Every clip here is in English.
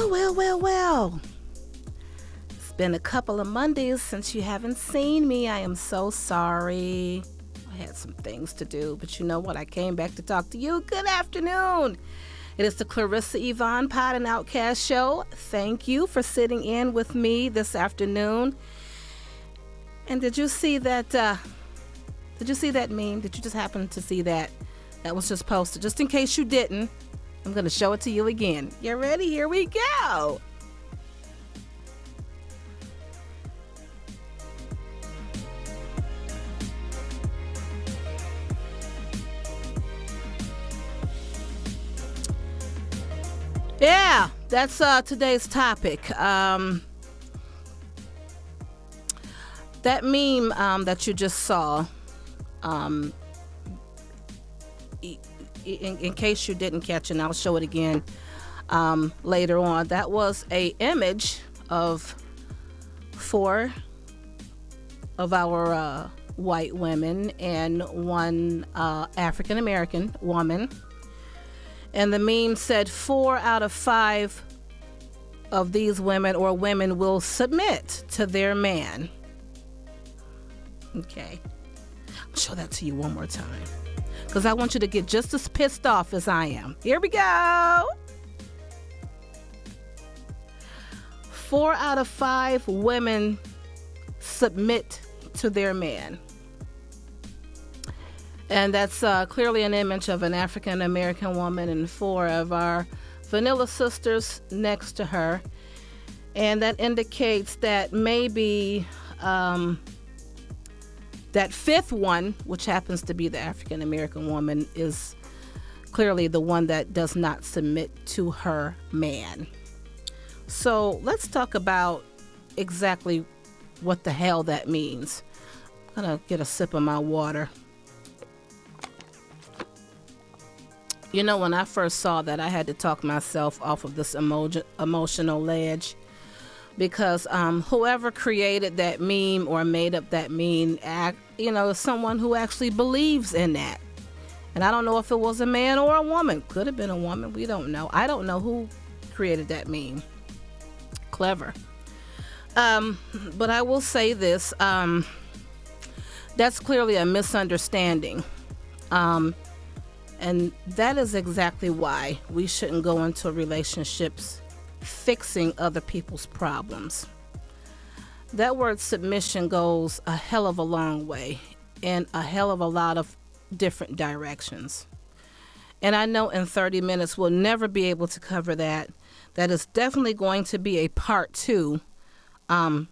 Well. It's been a couple of Mondays since you haven't seen me. I am so sorry. I had some things to do, but you know what? I came back to talk to you. Good afternoon. It is the Clarissa Yvonne Pod and Outcast Show. Thank you for sitting in with me this afternoon. And did you see that? Did you see that meme? Did you just happen to see that? That was just posted. Just in case you didn't, I'm going to show it to you again. You ready? Here we go. Yeah, that's today's topic. That meme that you just saw, in case you didn't catch it, and I'll show it again later on. That was a image of 4 of our white women and 1 African American woman. And the meme said 4 out of 5 of these women or women will submit to their man. Okay. I'll show that to you one more time, because I want you to get just as pissed off as I am. Here we go. 4 out of 5 women submit to their man. And that's clearly an image of an African American woman and 4 of our vanilla sisters next to her. And that indicates that maybe that 5th one, which happens to be the African American woman, is clearly the one that does not submit to her man. So let's talk about exactly what the hell that means. I'm going to get a sip of my water. You know, when I first saw that, I had to talk myself off of this emotional ledge, because whoever created that meme or made up that meme, is someone who actually believes in that. And I don't know if it was a man or a woman. Could have been a woman. We don't know. I don't know who created that meme. Clever. But I will say this. That's clearly a misunderstanding. And that is exactly why we shouldn't go into relationships fixing other people's problems. That word submission goes a hell of a long way in a hell of a lot of different directions. And I know in 30 minutes we'll never be able to cover that. That is definitely going to be a part 2 to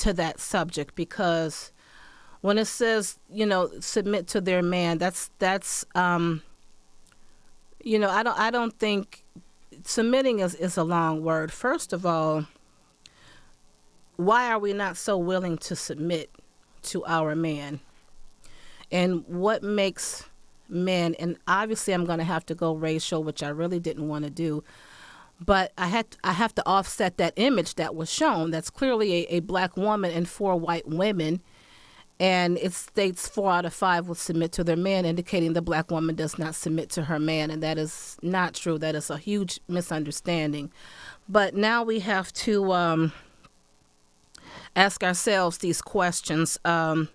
that subject, because when it says, submit to their man, that's I don't think submitting is a long word. First of all, why are we not so willing to submit to our man? And what makes men, and obviously I'm going to have to go racial, which I really didn't want to do, but I have to offset that image that was shown. That's clearly a black woman and 4 white women. And it states 4 out of 5 will submit to their man, indicating the black woman does not submit to her man. And that is not true. That is a huge misunderstanding. But now we have to ask ourselves these questions. Why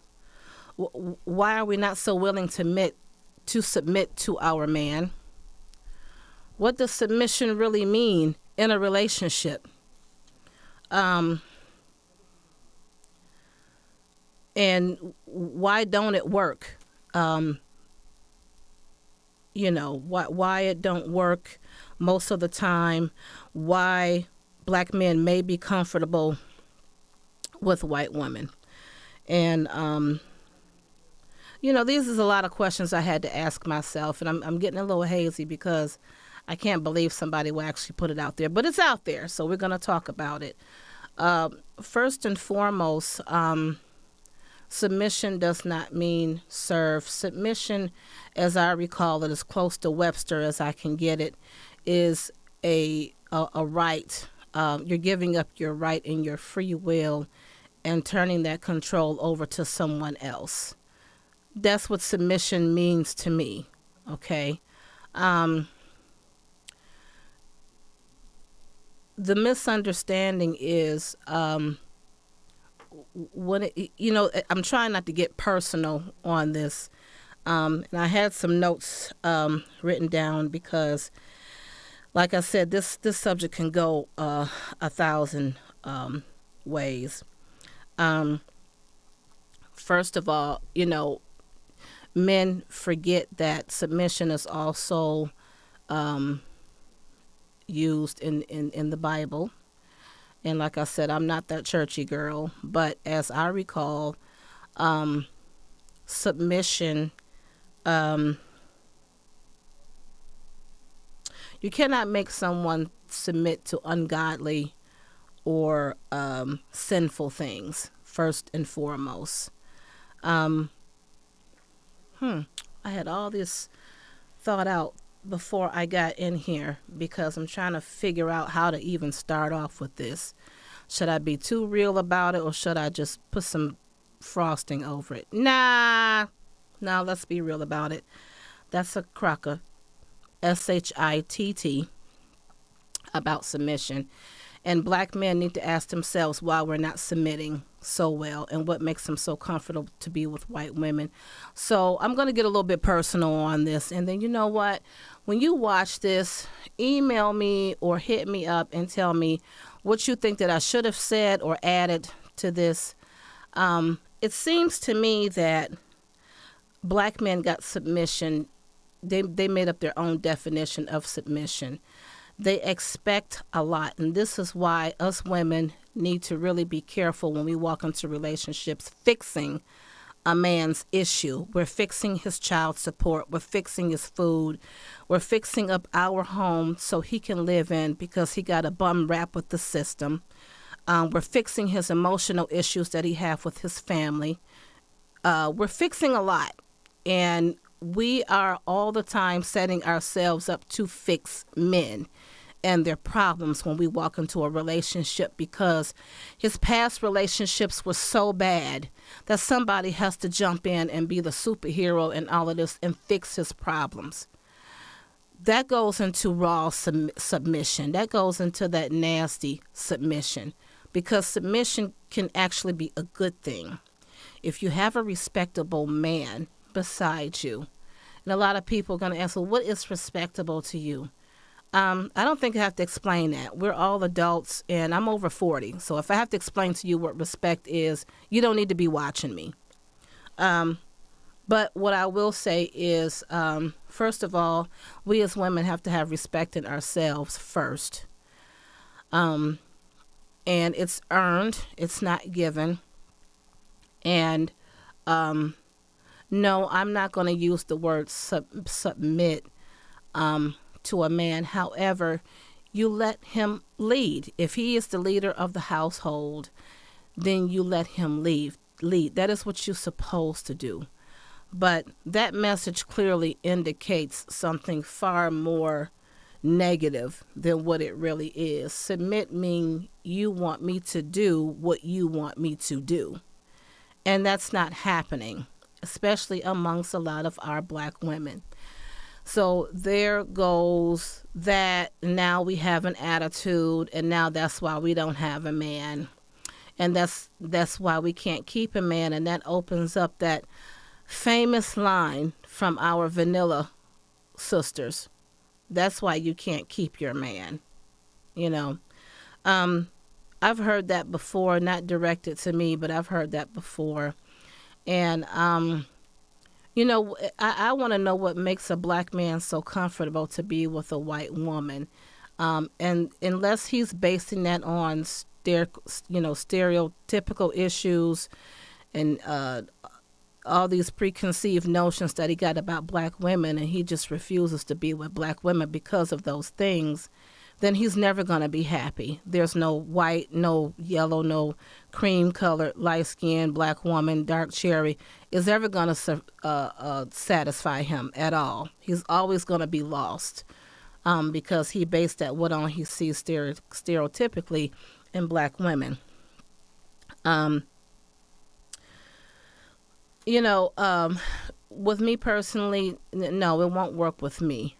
are we not so willing to submit to our man? What does submission really mean in a relationship? And why don't it work? Why it don't work most of the time, why black men may be comfortable with white women. And, these is a lot of questions I had to ask myself, and I'm getting a little hazy because I can't believe somebody will actually put it out there, but it's out there, so we're going to talk about it. First and foremost, submission does not mean serve. Submission, as I recall it, as close to Webster as I can get it, is a right. You're giving up your right and your free will and turning that control over to someone else. That's what submission means to me, okay? the misunderstanding is when I'm trying not to get personal on this, and I had some notes written down because, like I said, this subject can go a thousand ways. Um, First of all, men forget that submission is also used in the Bible. And like I said, I'm not that churchy girl, but as I recall, submission, um, you cannot make someone submit to ungodly or sinful things, first and foremost. Um, I had all this thought out before I got in here because I'm trying to figure out how to even start off with this. Should I be too real about it or should I just put some frosting over it? Nah, no, let's be real about it. That's a cracker, SHITT, about submission. And black men need to ask themselves why we're not submitting so well and what makes them so comfortable to be with white women. So I'm going to get a little bit personal on this. And then you know what? When you watch this, email me or hit me up and tell me what you think that I should have said or added to this. It seems to me that black men got submission. They made up their own definition of submission. They expect a lot, and this is why us women need to really be careful when we walk into relationships fixing a man's issue. We're fixing his child support. We're fixing his food. We're fixing up our home so he can live in because he got a bum rap with the system. We're fixing his emotional issues that he have with his family. We're fixing a lot, and we are all the time setting ourselves up to fix men and their problems when we walk into a relationship because his past relationships were so bad that somebody has to jump in and be the superhero and all of this and fix his problems. That goes into raw submission. That goes into that nasty submission because submission can actually be a good thing. If you have a respectable man beside you, and a lot of people are going to ask, well, what is respectable to you? I don't think I have to explain that. We're all adults, and I'm over 40. So if I have to explain to you what respect is, you don't need to be watching me. But what I will say is, first of all, we as women have to have respect in ourselves first. And it's earned. It's not given. And no, I'm not going to use the word submit to a man. However, you let him lead. If he is the leader of the household, then you let him lead. That is what you're supposed to do. But that message clearly indicates something far more negative than what it really is. Submit means you want me to do what you want me to do. And that's not happening, especially amongst a lot of our black women. So there goes that. Now we have an attitude, and now that's why we don't have a man. And that's why we can't keep a man. And that opens up that famous line from our vanilla sisters. That's why you can't keep your man. I've heard that before, not directed to me, but I've heard that before. And, I want to know what makes a black man so comfortable to be with a white woman. And unless he's basing that on, stereotypical issues and all these preconceived notions that he got about black women, and he just refuses to be with black women because of those things, then he's never going to be happy. There's no white, no yellow, no cream colored, light skinned black woman, dark cherry is ever going to satisfy him at all. He's always going to be lost because he based that what on he sees stereotypically in black women. With me personally, no, it won't work with me.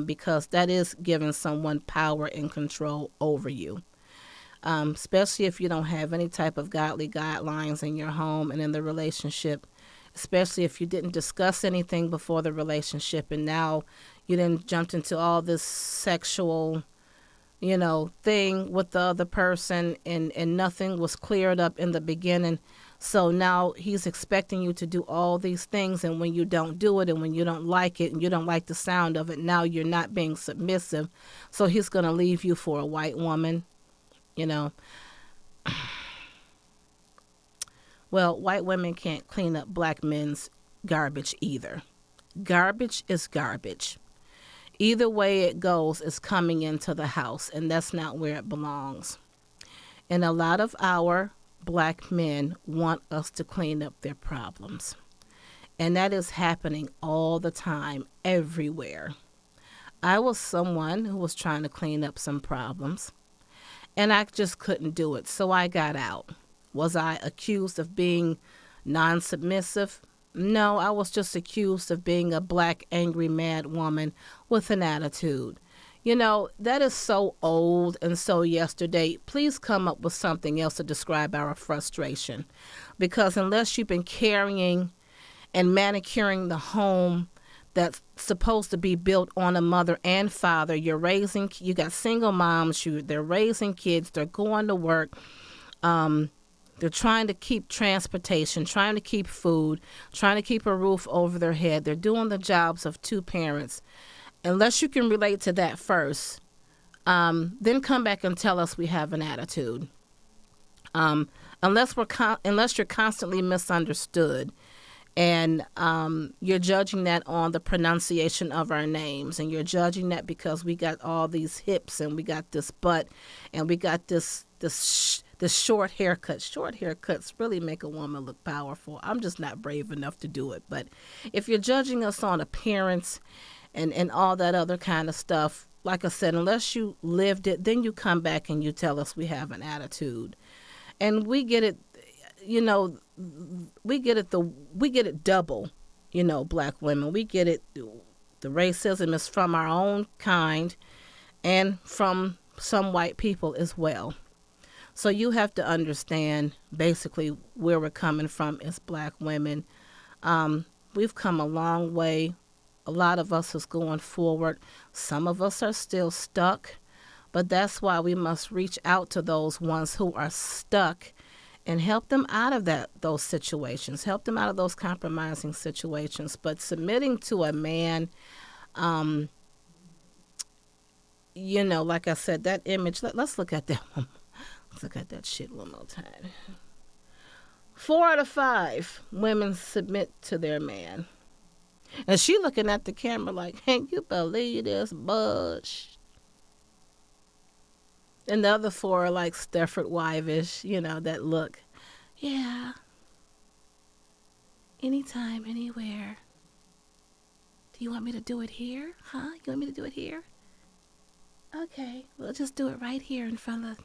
Because that is giving someone power and control over you. especially if you don't have any type of godly guidelines in your home and in the relationship, especially if you didn't discuss anything before the relationship and now you then jumped into all this sexual, thing with the other person, and nothing was cleared up in the beginning. So now he's expecting you to do all these things, and when you don't do it and when you don't like it and you don't like the sound of it, now you're not being submissive. So he's going to leave you for a white woman, you know. Well, white women can't clean up black men's garbage either. Garbage is garbage. Either way it goes, is coming into the house, and that's not where it belongs. And a lot of our black men want us to clean up their problems. And that is happening all the time, everywhere. I was someone who was trying to clean up some problems, and I just couldn't do it, so I got out. Was I accused of being non-submissive? No, I was just accused of being a black, angry, mad woman with an attitude. That is so old and so yesterday. Please come up with something else to describe our frustration. Because unless you've been carrying and manicuring the home that's supposed to be built on a mother and father, you got single moms, they're raising kids, they're going to work, they're trying to keep transportation, trying to keep food, trying to keep a roof over their head. They're doing the jobs of two parents. Unless you can relate to that first, then come back and tell us we have an attitude. Unless you're constantly misunderstood, and you're judging that on the pronunciation of our names, and you're judging that because we got all these hips and we got this butt and we got this short haircut. Short haircuts really make a woman look powerful. I'm just not brave enough to do it. But if you're judging us on appearance and all that other kind of stuff, like I said, unless you lived it, then you come back and you tell us we have an attitude. And we get it, we get it double, black women. We get it. The racism is from our own kind and from some white people as well. So you have to understand basically where we're coming from as black women. We've come a long way. A lot of us is going forward. Some of us are still stuck, but that's why we must reach out to those ones who are stuck and help them out of those situations, help them out of those compromising situations. But submitting to a man, like I said, that image, let's look at that one. Let's look at that shit one more time. 4 out of 5 women submit to their man. And she looking at the camera like, can't you believe this bush? And the other 4 are like Stepford Wife-ish, that look. Yeah. Anytime, anywhere. Do you want me to do it here? Huh? You want me to do it here? Okay, we'll just do it right here in front of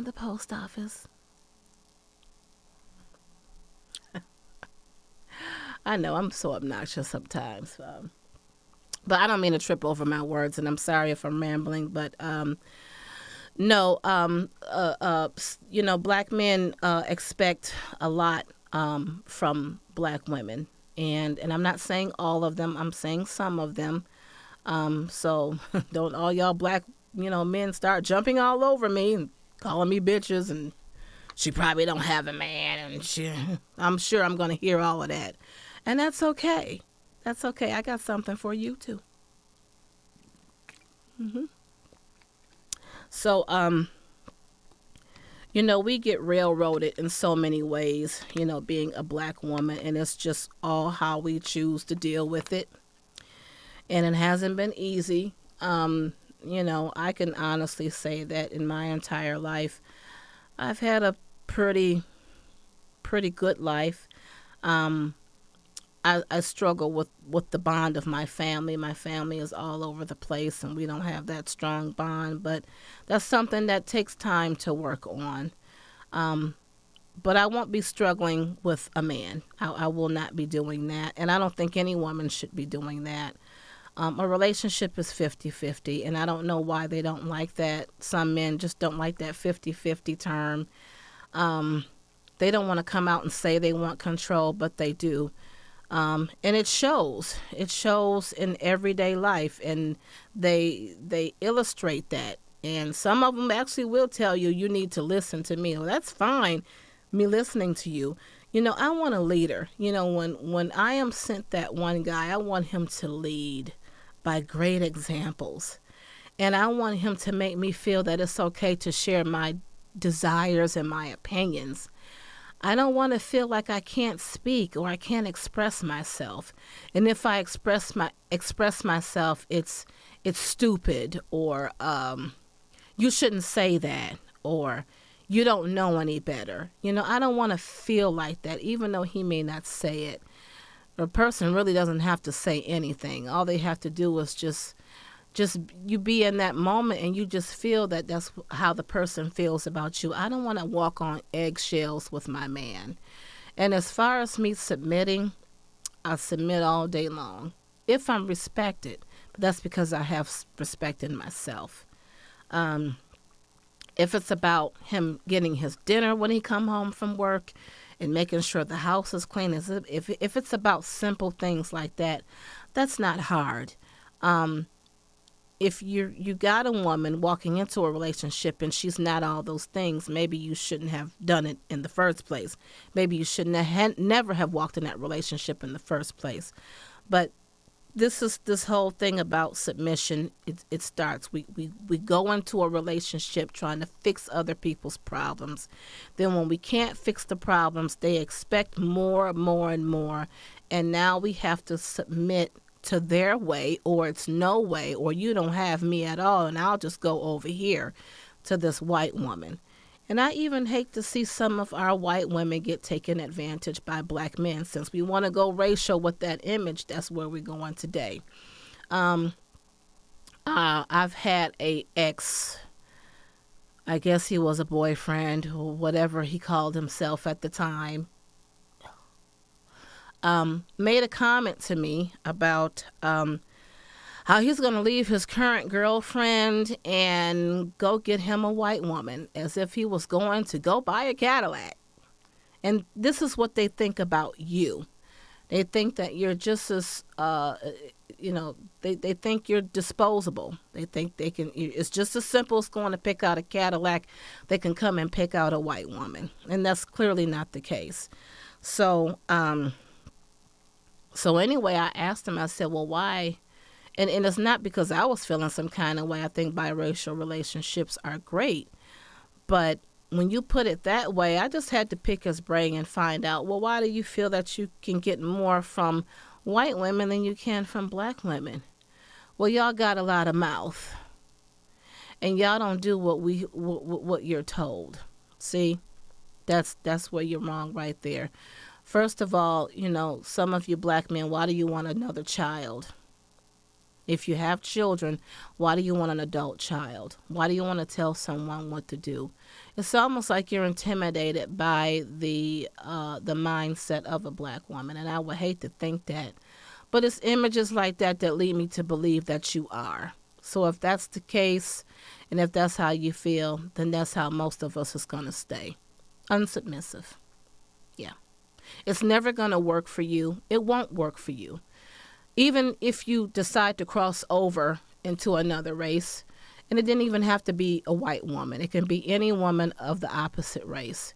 the post office. I know I'm so obnoxious sometimes, but I don't mean to trip over my words, and I'm sorry if I'm rambling. But black men expect a lot from black women, and I'm not saying all of them. I'm saying some of them. So don't all y'all black men start jumping all over me and calling me bitches, and she probably don't have a man, and I'm sure I'm going to hear all of that. And that's okay. That's okay. I got something for you too. So, we get railroaded in so many ways, being a black woman, and it's just all how we choose to deal with it. And it hasn't been easy. I can honestly say that in my entire life, I've had a pretty good life. I struggle with the bond of my family. My family is all over the place, and we don't have that strong bond. But that's something that takes time to work on. But I won't be struggling with a man. I will not be doing that. And I don't think any woman should be doing that. A relationship is 50-50, and I don't know why they don't like that. Some men just don't like that 50-50 term. Um, they don't want to come out and say they want control, but they do. And it shows. It shows in everyday life, and they illustrate that. And some of them actually will tell you, you need to listen to me. Well, that's fine, me listening to you. I want a leader. When I am sent that one guy, I want him to lead by great examples. And I want him to make me feel that it's okay to share my desires and my opinions. I don't want to feel like I can't speak or I can't express myself. And if I express myself, it's stupid, or you shouldn't say that, or you don't know any better. I don't want to feel like that, even though he may not say it. The person really doesn't have to say anything. All they have to do is just you be in that moment, and you just feel that that's how the person feels about you. I don't want to walk on eggshells with my man. And as far as me submitting, I submit all day long if I'm respected. But that's because I have respect in myself. If it's about him getting his dinner when he come home from work and making sure the house is clean, if it's about simple things like that, that's not hard. If you got a woman walking into a relationship and she's not all those things, maybe you shouldn't have done it in the first place. Maybe you shouldn't have never have walked in that relationship in the first place. But this whole thing about submission. It starts. We go into a relationship trying to fix other people's problems. Then when we can't fix the problems, they expect more, and more, and now we have to submit to their way, or it's no way, or you don't have me at all, and I'll just go over here to this white woman. And I even hate to see some of our white women get taken advantage by black men. Since we want to go racial with that image, that's where we're going today. I've had a ex, I guess he was a boyfriend or whatever he called himself at the time, made a comment to me about how he's going to leave his current girlfriend and go get him a white woman, as if he was going to go buy a Cadillac. And this is what they think about you. They think that you're just as, they think you're disposable. They think it's just as simple as going to pick out a Cadillac. They can come and pick out a white woman. And that's clearly not the case. So anyway, I asked him, I said, well, why? And it's not because I was feeling some kind of way. I think biracial relationships are great. But when you put it that way, I just had to pick his brain and find out, well, why do you feel that you can get more from white women than you can from black women? Well, y'all got a lot of mouth. And y'all don't do what you're told. See? That's where you're wrong right there. First of all, some of you black men, why do you want another child? If you have children, why do you want an adult child? Why do you want to tell someone what to do? It's almost like you're intimidated by the mindset of a black woman, and I would hate to think that. But it's images like that lead me to believe that you are. So if that's the case, and if that's how you feel, then that's how most of us is going to stay. Unsubmissive. Yeah. It's never going to work for you. It won't work for you. Even if you decide to cross over into another race, and it didn't even have to be a white woman. It can be any woman of the opposite race.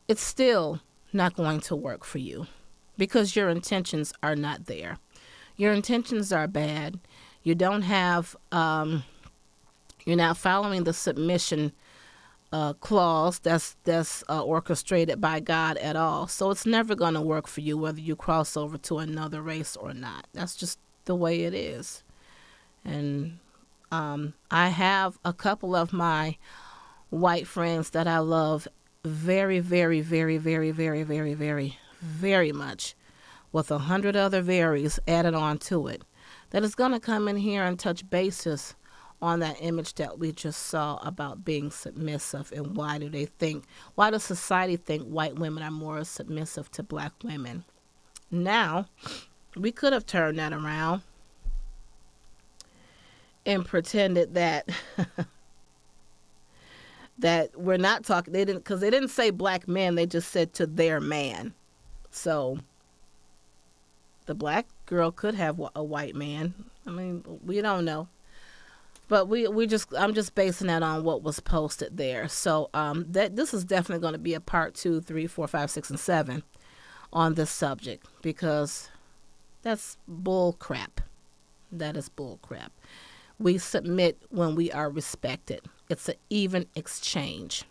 It's still not going to work for you because your intentions are not there. Your intentions are bad. You don't have, you're not following the submission clause that's orchestrated by God at all. So it's never going to work for you whether you cross over to another race or not. That's just the way it is. And I have a couple of my white friends that I love very, very, very, very, very, very, very, very much, with 100 other veries added on to it, that is going to come in here and touch bases on that image that we just saw about being submissive, and why does society think white women are more submissive to black women? Now, we could have turned that around. and pretended that that we're not talking. They didn't, because they didn't say black men. They just said to their man. So the black girl could have a white man. I mean, we don't know. But I'm just basing that on what was posted there. So that this is definitely going to be a part 2, 3, 4, 5, 6, and 7 on this subject, because that's bull crap. That is bull crap. We submit when we are respected. It's an even exchange.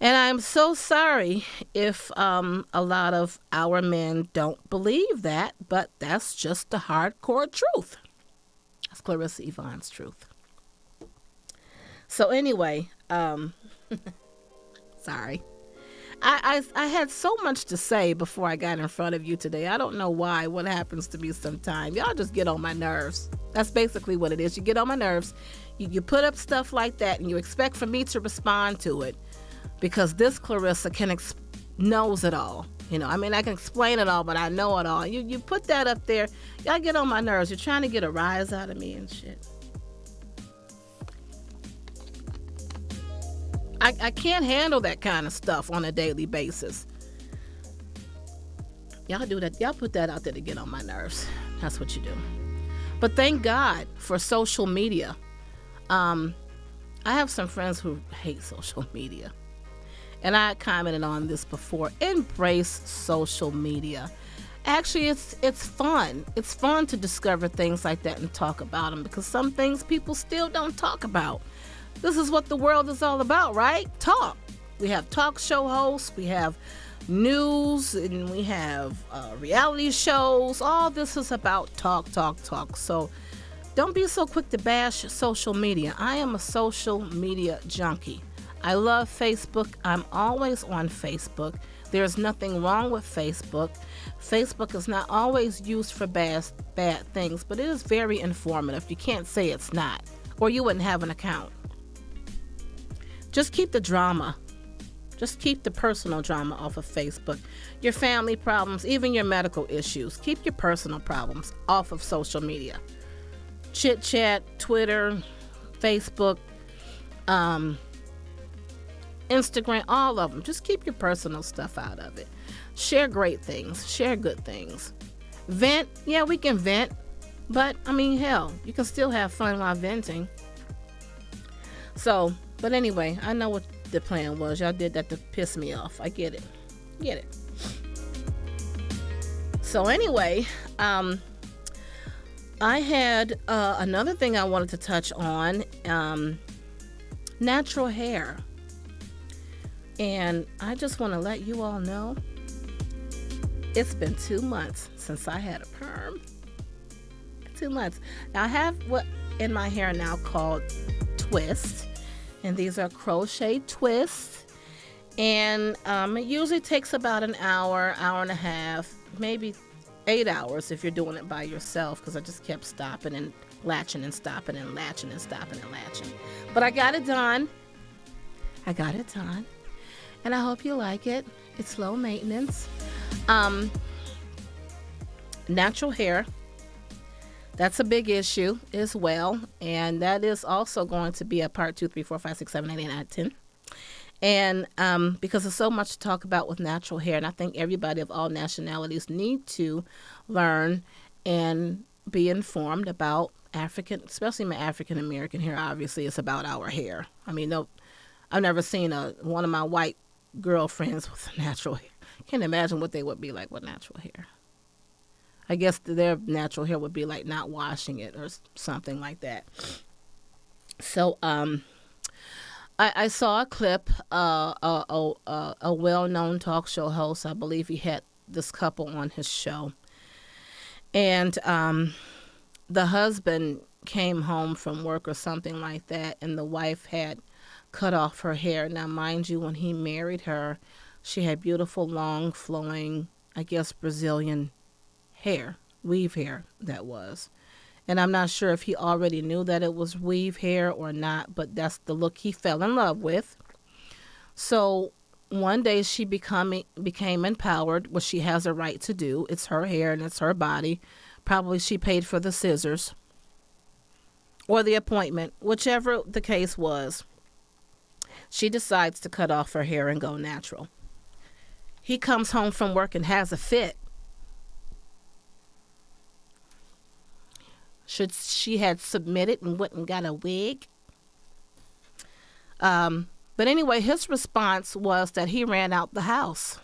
And I'm so sorry if a lot of our men don't believe that, but that's just the hardcore truth. That's Clarissa Yvonne's truth. So anyway, sorry. I had so much to say before I got in front of you today. I don't know why. What happens to me sometimes. Y'all just get on my nerves. That's basically what it is. You get on my nerves. You put up stuff like that and you expect for me to respond to it, because this Clarissa knows it all. You know, I mean, I can explain it all, but I know it all. You put that up there. Y'all get on my nerves. You're trying to get a rise out of me and shit. I can't handle that kind of stuff on a daily basis. Y'all do that. Y'all put that out there to get on my nerves. That's what you do. But thank God for social media. I have some friends who hate social media. And I commented on this before. Embrace social media. Actually, it's fun. It's fun to discover things like that and talk about them, because some things people still don't talk about. This is what the world is all about, right? Talk. We have talk show hosts. We have news, and we have reality shows. All this is about talk. So don't be so quick to bash social media. I am a social media junkie. I love Facebook. I'm always on Facebook. There's nothing wrong with Facebook. Facebook is not always used for bad things, but it is very informative. You can't say it's not, or you wouldn't have an account. Just keep the drama. Just keep the personal drama off of Facebook. Your family problems, even your medical issues. Keep your personal problems off of social media. Chit chat, Twitter, Facebook, Instagram, all of them. Just keep your personal stuff out of it. Share great things. Share good things. Vent. Yeah, we can vent. But, I mean, hell, you can still have fun while venting. So, but anyway, I know what the plan was. Y'all did that to piss me off. I get it. Get it. So anyway, I had another thing I wanted to touch on. Natural hair. And I just want to let you all know, it's been 2 months since I had a perm. 2 months. Now I have what in my hair now called twists. And these are crochet twists. And it usually takes about an hour, hour and a half, maybe 8 hours if you're doing it by yourself, because I just kept stopping and latching and stopping and latching and stopping and latching. But I got it done. And I hope you like it. It's low maintenance. Natural hair. That's a big issue as well. And that is also going to be a part 2, 3, 4, 5, 6, 7, 8, 9, 10. And because there's so much to talk about with natural hair. And I think everybody of all nationalities need to learn and be informed about African, especially my African American hair. Obviously, it's about our hair. I mean, no, I've never seen one of my white girlfriends with natural hair. Can't imagine what they would be like with natural hair. I guess their natural hair would be like not washing it or something like that. So I saw a clip, a well-known talk show host, I believe he had this couple on his show. And the husband came home from work or something like that, and the wife had cut off her hair. Now, mind you, when he married her, she had beautiful, long, flowing, I guess, Brazilian hair, weave hair that was. And I'm not sure if he already knew that it was weave hair or not, but that's the look he fell in love with. So one day she became empowered, which she has a right to do. It's her hair and it's her body. Probably she paid for the scissors. or the appointment, whichever the case was, she decides to cut off her hair and go natural. He comes home from work and has a fit. Should she had submitted and went and got a wig? But anyway, his response was that he ran out the house.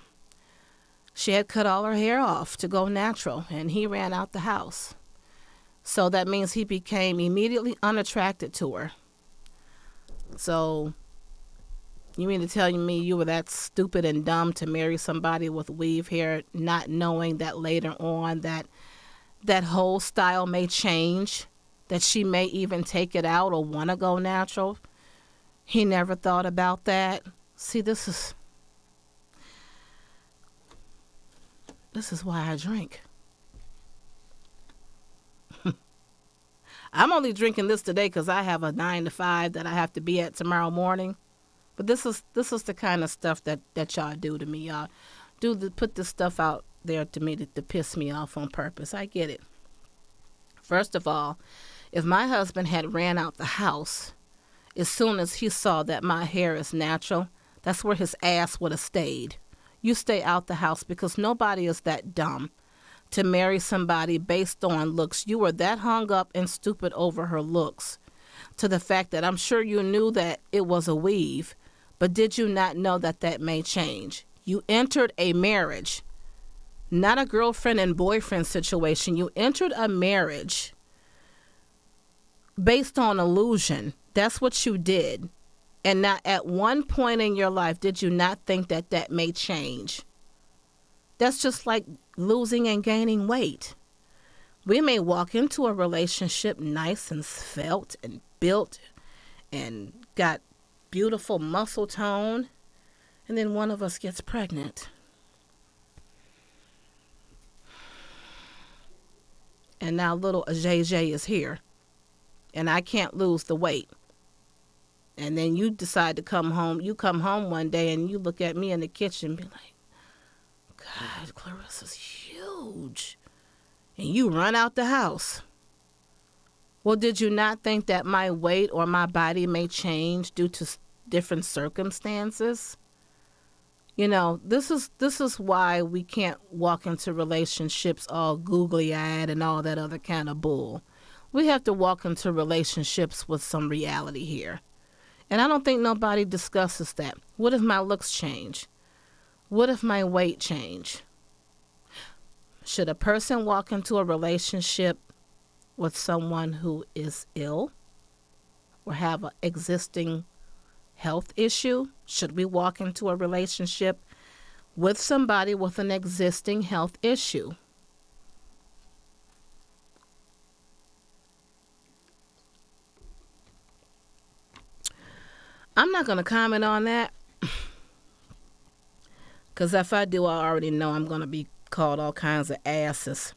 She had cut all her hair off to go natural, and he ran out the house. So that means he became immediately unattracted to her. So you mean to tell me you were that stupid and dumb to marry somebody with weave hair, not knowing that later on that whole style may change, that she may even take it out or want to go natural? He never thought about that. See, this is why I drink. I'm only drinking this today because I have a 9 to 5 that I have to be at tomorrow morning. But this is the kind of stuff that y'all do to me. Y'all put this stuff out there to me to piss me off on purpose. I get it. First of all, if my husband had ran out the house as soon as he saw that my hair is natural, that's where his ass would have stayed. You stay out the house, because nobody is that dumb to marry somebody based on looks. You were that hung up and stupid over her looks, to the fact that I'm sure you knew that it was a weave, but did you not know that may change? You entered a marriage, not a girlfriend and boyfriend situation. You entered a marriage based on illusion. That's what you did. And not at one point in your life did you not think that may change. That's just like losing and gaining weight. We may walk into a relationship nice and svelte and built and got beautiful muscle tone, and then one of us gets pregnant. And now little JJ is here, and I can't lose the weight. And then you decide to come home. You come home one day and you look at me in the kitchen and be like, God, Clarissa's huge. And you run out the house. Well, did you not think that my weight or my body may change due to different circumstances? You know, this is why we can't walk into relationships all googly-eyed and all that other kind of bull. We have to walk into relationships with some reality here. And I don't think nobody discusses that. What if my looks change? What if my weight change? Should a person walk into a relationship with someone who is ill or have an existing health issue? Should we walk into a relationship with somebody with an existing health issue? I'm not going to comment on that, because if I do, I already know I'm going to be called all kinds of asses.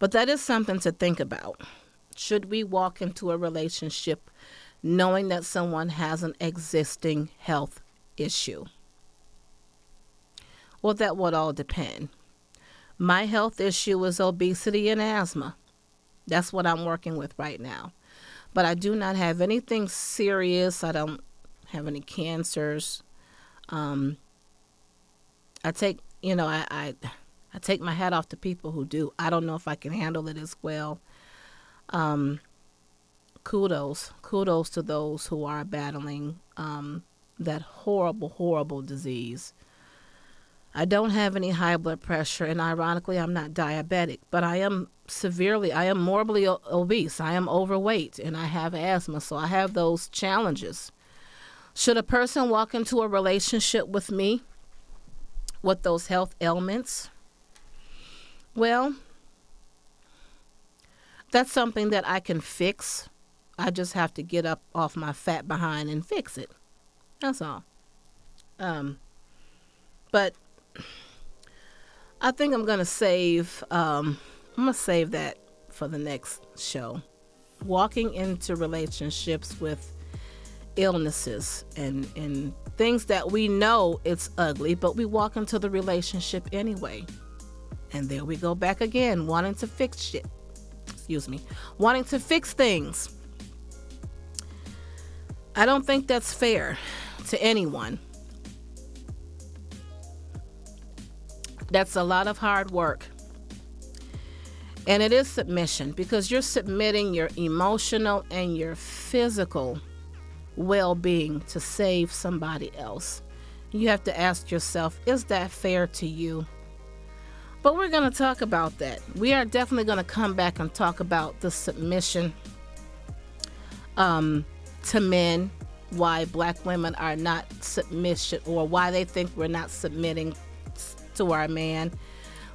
But that is something to think about. Should we walk into a relationship knowing that someone has an existing health issue? Well, that would all depend. My health issue is obesity and asthma. That's what I'm working with right now. But I do not have anything serious. I don't have any cancers. I take my hat off to people who do. I don't know if I can handle it as well. Kudos to those who are battling that horrible disease. I don't have any high blood pressure, and ironically, I'm not diabetic, but I am morbidly obese. I am overweight, and I have asthma, so I have those challenges. Should a person walk into a relationship with me with those health ailments? Well, that's something that I can fix. I just have to get up off my fat behind and fix it. That's all. But I think I'm going to save that for the next show. Walking into relationships with illnesses and things that we know it's ugly, but we walk into the relationship anyway. And there we go back again, wanting to fix shit. wanting to fix things. I don't think that's fair to anyone. That's a lot of hard work. And it is submission, because you're submitting your emotional and your physical well-being to save somebody else. You have to ask yourself, is that fair to you? But we're going to talk about that. We are definitely going to come back and talk about the submission to men, why black women are not submission, or why they think we're not submitting to our man,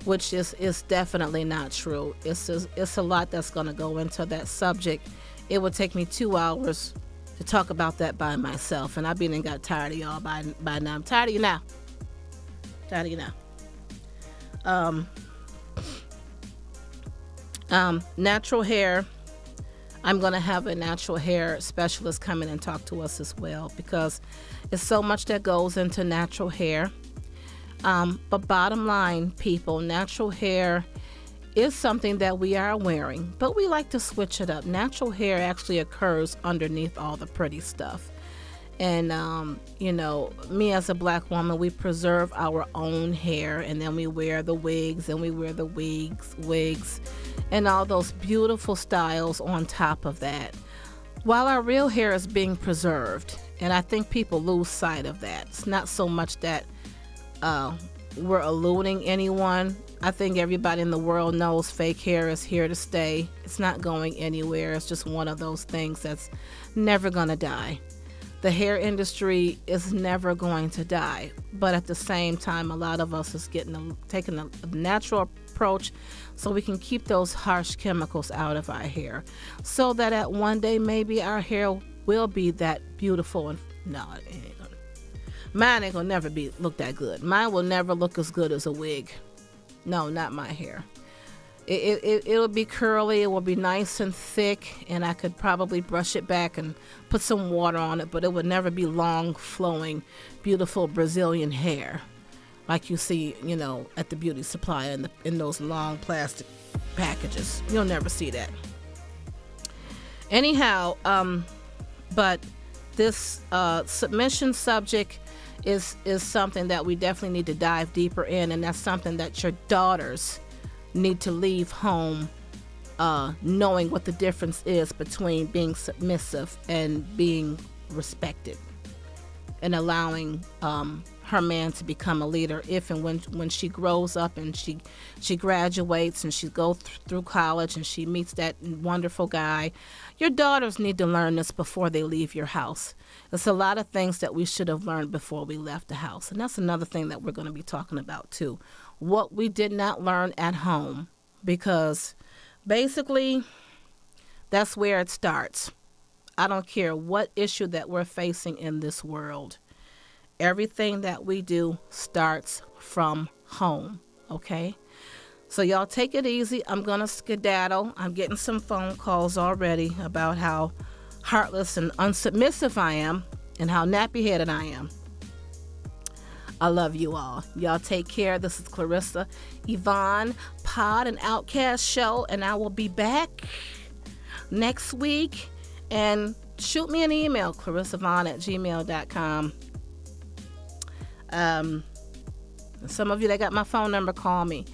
which is definitely not true. It's a lot that's going to go into that subject. It would take me 2 hours to talk about that by myself, and I've been and got tired of y'all by now. I'm tired of you now. Natural hair. I'm going to have a natural hair specialist come in and talk to us as well, because there's so much that goes into natural hair. But bottom line, people, natural hair is something that we are wearing, but we like to switch it up. Natural hair actually occurs underneath all the pretty stuff. And, me as a black woman, we preserve our own hair, and then we wear the wigs, and we wear the wigs, and all those beautiful styles on top of that, while our real hair is being preserved. And I think people lose sight of that. It's not so much that we're eluding anyone. I think everybody in the world knows fake hair is here to stay. It's not going anywhere. It's just one of those things that's never going to die. The hair industry is never going to die, but at the same time, a lot of us is taking a natural approach so we can keep those harsh chemicals out of our hair, so that at one day maybe our hair will be that beautiful. And no, mine ain't gonna never look that good. Mine will never look as good as a wig. No, not my hair. It'll be curly, it will be nice and thick, and I could probably brush it back and put some water on it, but it would never be long, flowing, beautiful Brazilian hair like you see, at the beauty supply in those long plastic packages. You'll never see that. Anyhow, but this submission subject is something that we definitely need to dive deeper in, and that's something that your daughters need to leave home knowing what the difference is between being submissive and being respected, and allowing her man to become a leader if and when she grows up and she graduates and she goes through college and she meets that wonderful guy. Your daughters need to learn this before they leave your house. There's a lot of things that we should have learned before we left the house, and that's another thing that we're going to be talking about too. What we did not learn at home, because basically that's where it starts. I don't care what issue that we're facing in this world. Everything that we do starts from home, okay? So y'all take it easy. I'm going to skedaddle. I'm getting some phone calls already about how heartless and unsubmissive I am and how nappy-headed I am. I love you all. Y'all take care. This is Clarissa Yvonne, Pod and Outcast Show, and I will be back next week. And shoot me an email, clarissayvonne@gmail.com. Some of you that got my phone number, call me.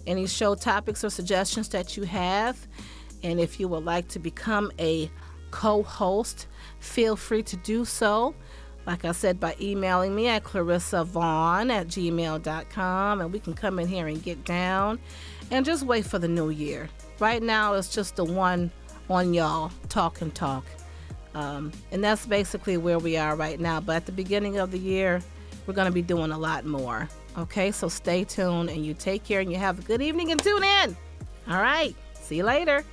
Any show topics or suggestions that you have, and if you would like to become a co-host, feel free to do so. Like I said, by emailing me at clarissayvonne@gmail.com, and we can come in here and get down and just wait for the new year. Right now, it's just the one on y'all, talk and talk. And that's basically where we are right now. But at the beginning of the year, we're going to be doing a lot more. Okay, so stay tuned, and you take care, and you have a good evening, and tune in. All right, see you later.